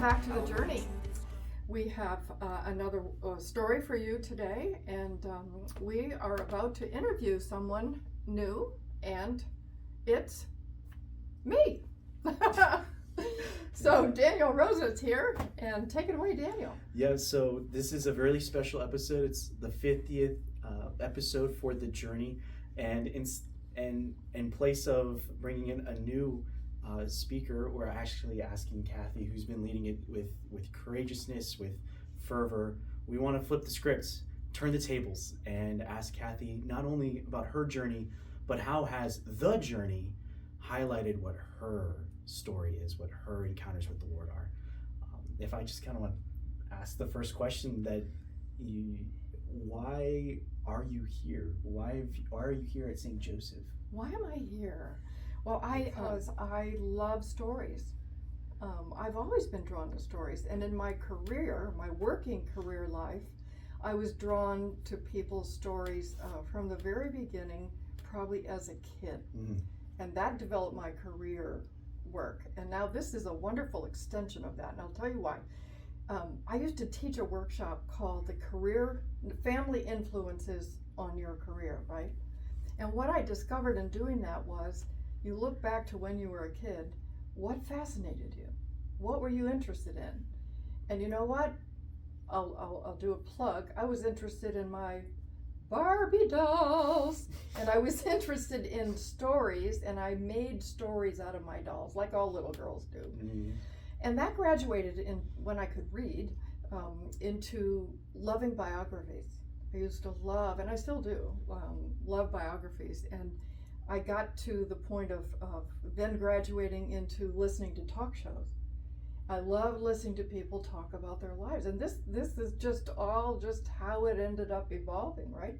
back to the journey. We have another story for you today, and we are about to interview someone new, and it's me. So Daniel Rosa is here, and take it away, Daniel. Yeah, so this is a really special episode. It's the 50th episode for the journey, and in place of bringing in a new speaker, we're actually asking Kathy, who's been leading it with courageousness, with fervor. We want to flip the scripts, turn the tables, and ask Kathy not only about her journey, but how has the journey highlighted what her story is, what her encounters with the Lord are. If I just kind of want to ask the first question, why are you here? Why are you here at St. Joseph? Why am I here? Well, I love stories. I've always been drawn to stories, and in my career, my working career life, I was drawn to people's stories from the very beginning, probably as a kid, and that developed my career work. And now this is a wonderful extension of that, and I'll tell you why. I used to teach a workshop called the Family Influences on Your Career, right? And what I discovered in doing that was, you look back to when you were a kid, what fascinated you? What were you interested in? And you know what? I'll do a plug. I was interested in my Barbie dolls, and I was interested in stories, and I made stories out of my dolls, like all little girls do. And that graduated in, when I could read, into loving biographies. I used to love, and I still do, love biographies. And I got to the point of then graduating into listening to talk shows. I love listening to people talk about their lives, and this is just how it ended up evolving, right?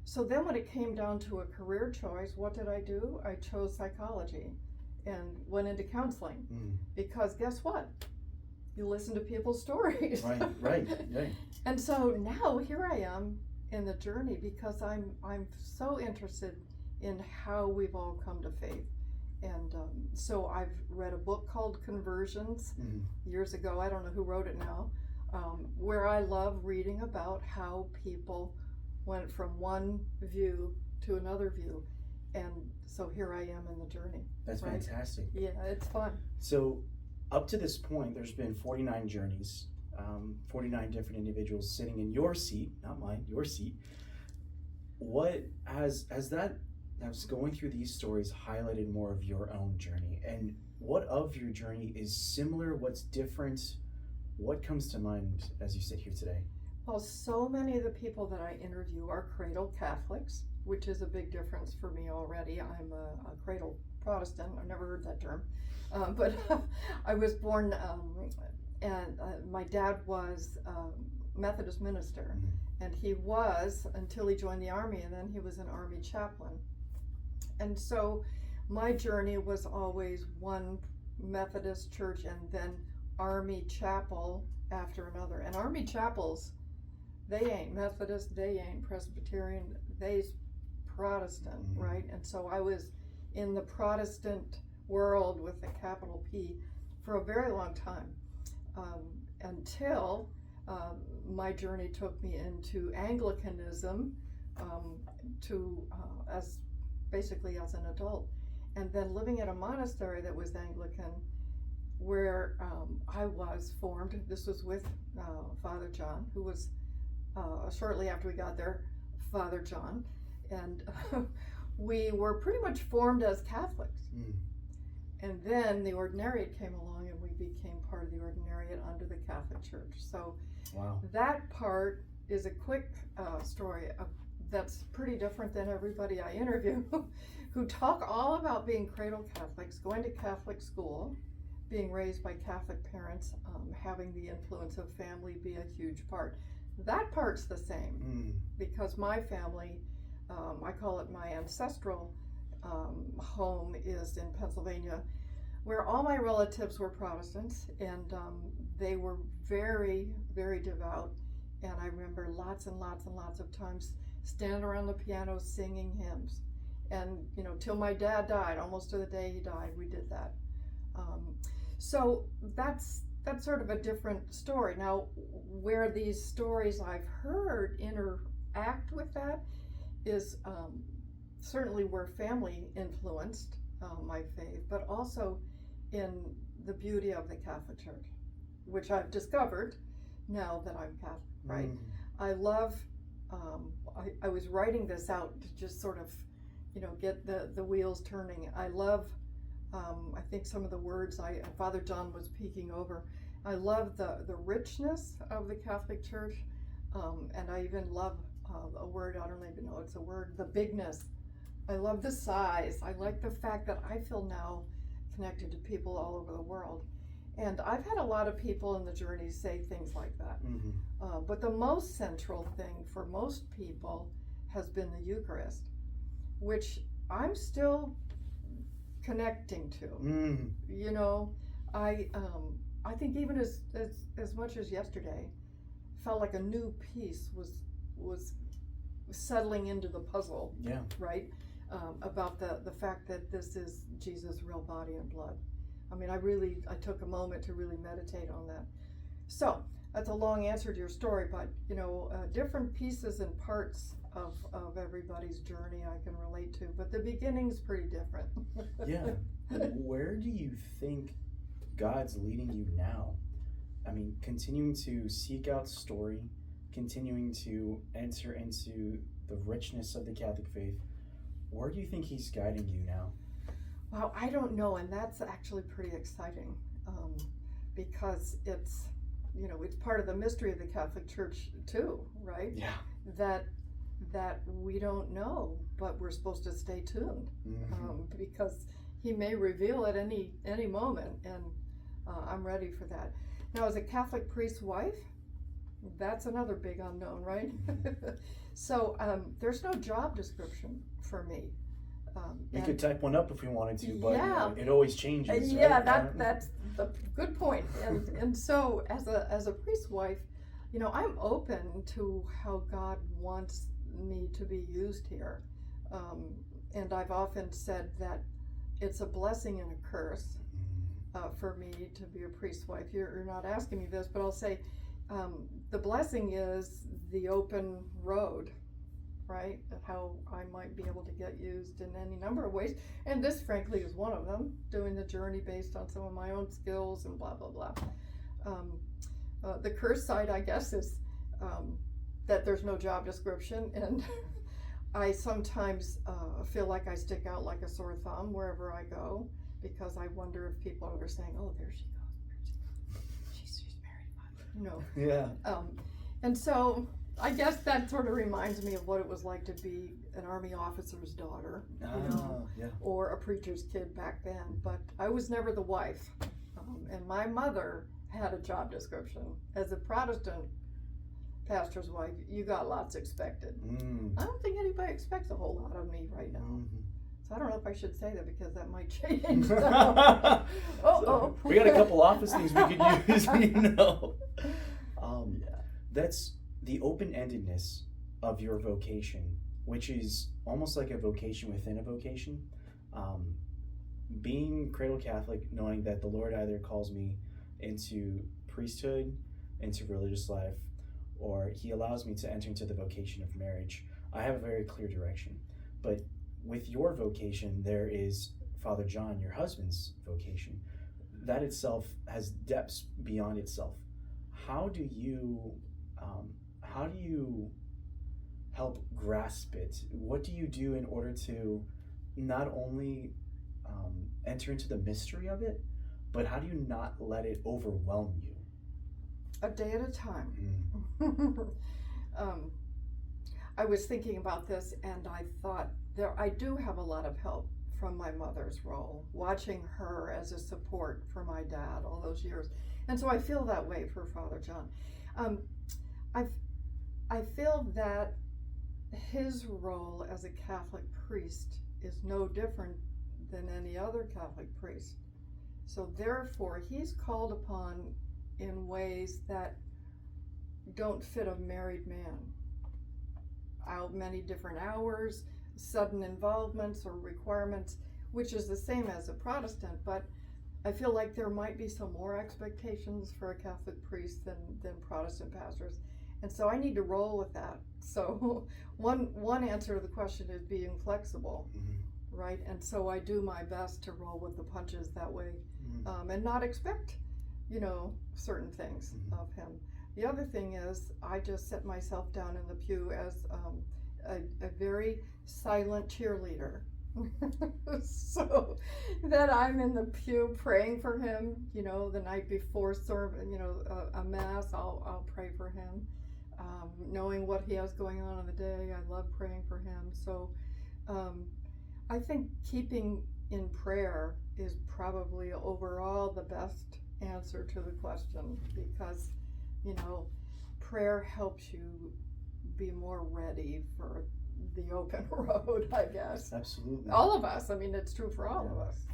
So then when it came down to a career choice, what did I do? I chose psychology and went into counseling, because guess what? You listen to people's stories. Right. And so now here I am in the journey, because I'm so interested in how we've all come to faith. And so I've read a book called Conversions years ago. I don't know who wrote it now, where I love reading about how people went from one view to another view. And so here I am in the journey. That's right? Fantastic. Yeah, it's fun. So up to this point, there's been 49 journeys, 49 different individuals sitting in your seat, not mine, your seat. What has going through these stories highlighted more of your own journey? And what of your journey is similar? What's different? What comes to mind as you sit here today? Well, so many of the people that I interview are cradle Catholics, which is a big difference for me already. I'm a cradle Protestant. I've never heard that term. But I was born, and my dad was a Methodist minister, and he was until he joined the Army, and then he was an Army chaplain. And so my journey was always one Methodist church and then Army chapel after another. And Army chapels, they ain't Methodist, they ain't Presbyterian, they's Protestant, right? And so I was in the Protestant world with a capital P for a very long time, until my journey took me into Anglicanism, basically as an adult, and then living at a monastery that was Anglican, where I was formed. This was with Father John, who was shortly after we got there, Father John, and we were pretty much formed as Catholics. And then the ordinariate came along, and we became part of the ordinariate under the Catholic Church. So that part is a quick story that's pretty different than everybody I interview who talk all about being cradle Catholics, going to Catholic school, being raised by Catholic parents, having the influence of family be a huge part. That part's the same, because my family, I call it my ancestral home, is in Pennsylvania, where all my relatives were Protestants, and they were very, very devout. And I remember lots and lots and lots of times standing around the piano singing hymns. And, till my dad died, almost to the day he died, we did that. So that's that's sort of a different story. Now, where these stories I've heard interact with that is certainly where family influenced my faith, but also in the beauty of the Catholic Church, which I've discovered now that I'm Catholic, right? I love, I was writing this out to just sort of, get the wheels turning. I love, I think some of the words Father John was peeking over. I love the richness of the Catholic Church, and I even love a word, I don't even know it's a word, the bigness. I love the size. I like the fact that I feel now connected to people all over the world. And I've had a lot of people in the journey say things like that. But the most central thing for most people has been the Eucharist, which I'm still connecting to. I think even as much as yesterday, felt like a new piece was settling into the puzzle. Yeah. Right? About the fact that this is Jesus' real body and blood. I mean, I took a moment to really meditate on that. So that's a long answer to your story, but different pieces and parts of everybody's journey I can relate to, but the beginning's pretty different. Yeah. Where do you think God's leading you now? I mean, continuing to seek out story, continuing to enter into the richness of the Catholic faith. Where do you think he's guiding you now? Well, I don't know, and that's actually pretty exciting, because it's part of the mystery of the Catholic Church too, right? Yeah. That we don't know, but we're supposed to stay tuned, because he may reveal at any moment, and I'm ready for that. Now, as a Catholic priest's wife, that's another big unknown, right? So there's no job description for me. We could type one up if we wanted to, but yeah, it always changes. Yeah, right? that's the good point. And so as a priest's wife, I'm open to how God wants me to be used here. And I've often said that it's a blessing and a curse for me to be a priest's wife. You're not asking me this, but I'll say the blessing is the open road, right? How I might be able to get used in any number of ways. And this, frankly, is one of them, doing the journey based on some of my own skills and blah, blah, blah. The curse side, I guess, is that there's no job description. And I sometimes feel like I stick out like a sore thumb wherever I go, because I wonder if people are saying, oh, there she goes. She's very fun. Yeah. And so I guess that sort of reminds me of what it was like to be an Army officer's daughter, Yeah. or a preacher's kid back then. But I was never the wife. And my mother had a job description. As a Protestant pastor's wife, you got lots expected. I don't think anybody expects a whole lot of me right now. So I don't know if I should say that, because that might change. So we got a couple office things we could use, That's the open-endedness of your vocation, which is almost like a vocation within a vocation. Being cradle Catholic, knowing that the Lord either calls me into priesthood, into religious life, or he allows me to enter into the vocation of marriage, I have a very clear direction. But with your vocation, there is Father John, your husband's vocation. That itself has depths beyond itself. How do you help grasp it? What do you do in order to not only enter into the mystery of it, but how do you not let it overwhelm you? A day at a time. I was thinking about this, and I thought I do have a lot of help from my mother's role, watching her as a support for my dad all those years. And so I feel that way for Father John. I feel that his role as a Catholic priest is no different than any other Catholic priest. So therefore, he's called upon in ways that don't fit a married man. Out many different hours, sudden involvements or requirements, which is the same as a Protestant, but I feel like there might be some more expectations for a Catholic priest than Protestant pastors. And so I need to roll with that. So one answer to the question is being flexible, right? And so I do my best to roll with the punches that way, and not expect, certain things of him. The other thing is I just set myself down in the pew as a very silent cheerleader. So that I'm in the pew praying for him, the night before a mass, I'll pray for him. Knowing what he has going on in the day, I love praying for him. So I think keeping in prayer is probably overall the best answer to the question, because prayer helps you be more ready for the open road, I guess. Absolutely. All of us. I mean, it's true for all of us.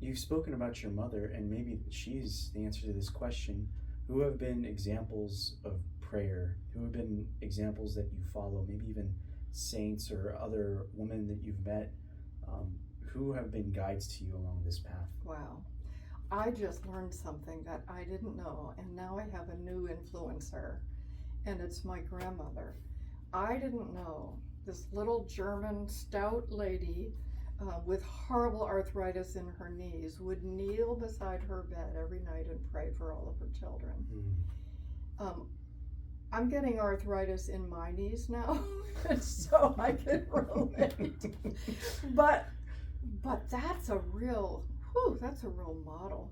You've spoken about your mother, and maybe she's the answer to this question. Who have been examples of prayer? Who have been examples that you follow? Maybe even saints or other women that you've met. Who have been guides to you along this path? Wow. I just learned something that I didn't know, and now I have a new influencer, and it's my grandmother. I didn't know this little German stout lady with horrible arthritis in her knees would kneel beside her bed every night and pray for all of her children. I'm getting arthritis in my knees now, so I can relate. But that's a real model.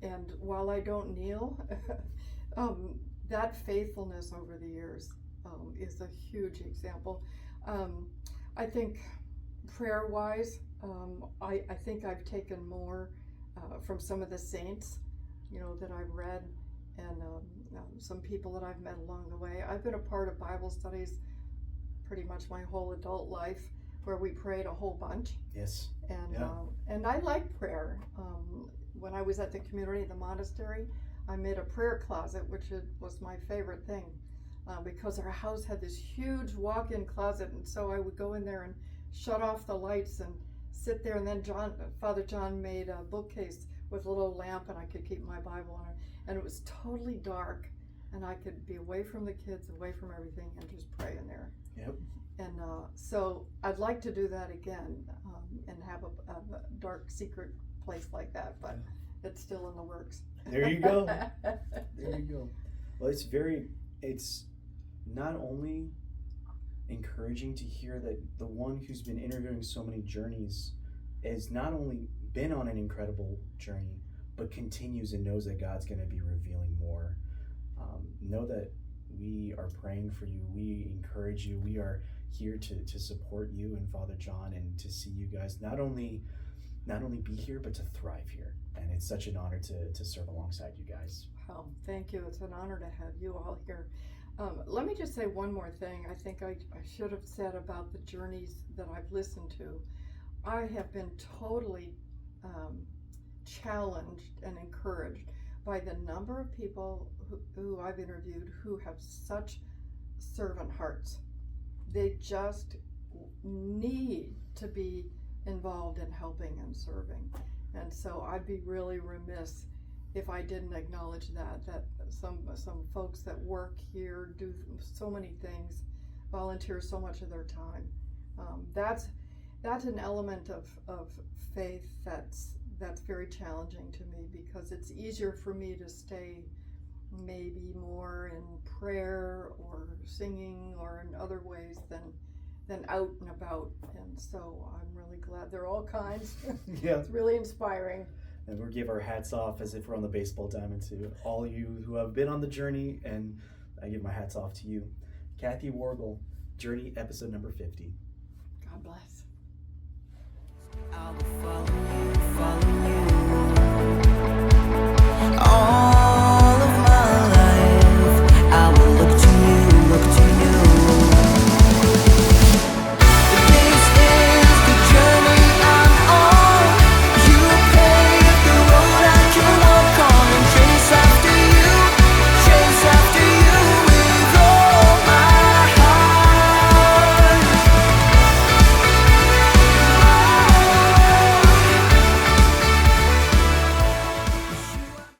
And while I don't kneel, that faithfulness over the years is a huge example. I think prayer-wise, I think I've taken more from some of the saints, that I've read, and some people that I've met along the way. I've been a part of Bible studies pretty much my whole adult life, where we prayed a whole bunch. Yes. And I like prayer. When I was at the community, the monastery, I made a prayer closet, which was my favorite thing, because our house had this huge walk-in closet, and so I would go in there and shut off the lights and sit there, and then Father John made a bookcase with a little lamp, and I could keep my Bible on it, and it was totally dark, and I could be away from the kids, away from everything, and just pray in there. Yep. And so I'd like to do that again, and have a dark secret place like that, but it's still in the works. There you go. There you go. Well, it's not only encouraging to hear that the one who's been interviewing so many journeys has not only been on an incredible journey, but continues and knows that God's going to be revealing more. Know that we are praying for you. We encourage you. We are here to support you and Father John, and to see you guys not only be here, but to thrive here. And it's such an honor to serve alongside you guys. Wow, thank you. It's an honor to have you all here. Let me just say one more thing. I think I should have said about the journeys that I've listened to. I have been totally challenged and encouraged by the number of people who I've interviewed who have such servant hearts. They just need to be involved in helping and serving. And so I'd be really remiss if I didn't acknowledge that some folks that work here do so many things, volunteer so much of their time. That's an element of faith that's very challenging to me, because it's easier for me to stay maybe more in prayer or singing or in other ways than out and about. And so I'm really glad they're all kinds. Yeah. It's really inspiring. And we'll give our hats off as if we're on the baseball diamond to all you who have been on the journey, and I give my hats off to you. Kathy Worgul, Journey, episode number 50. God bless.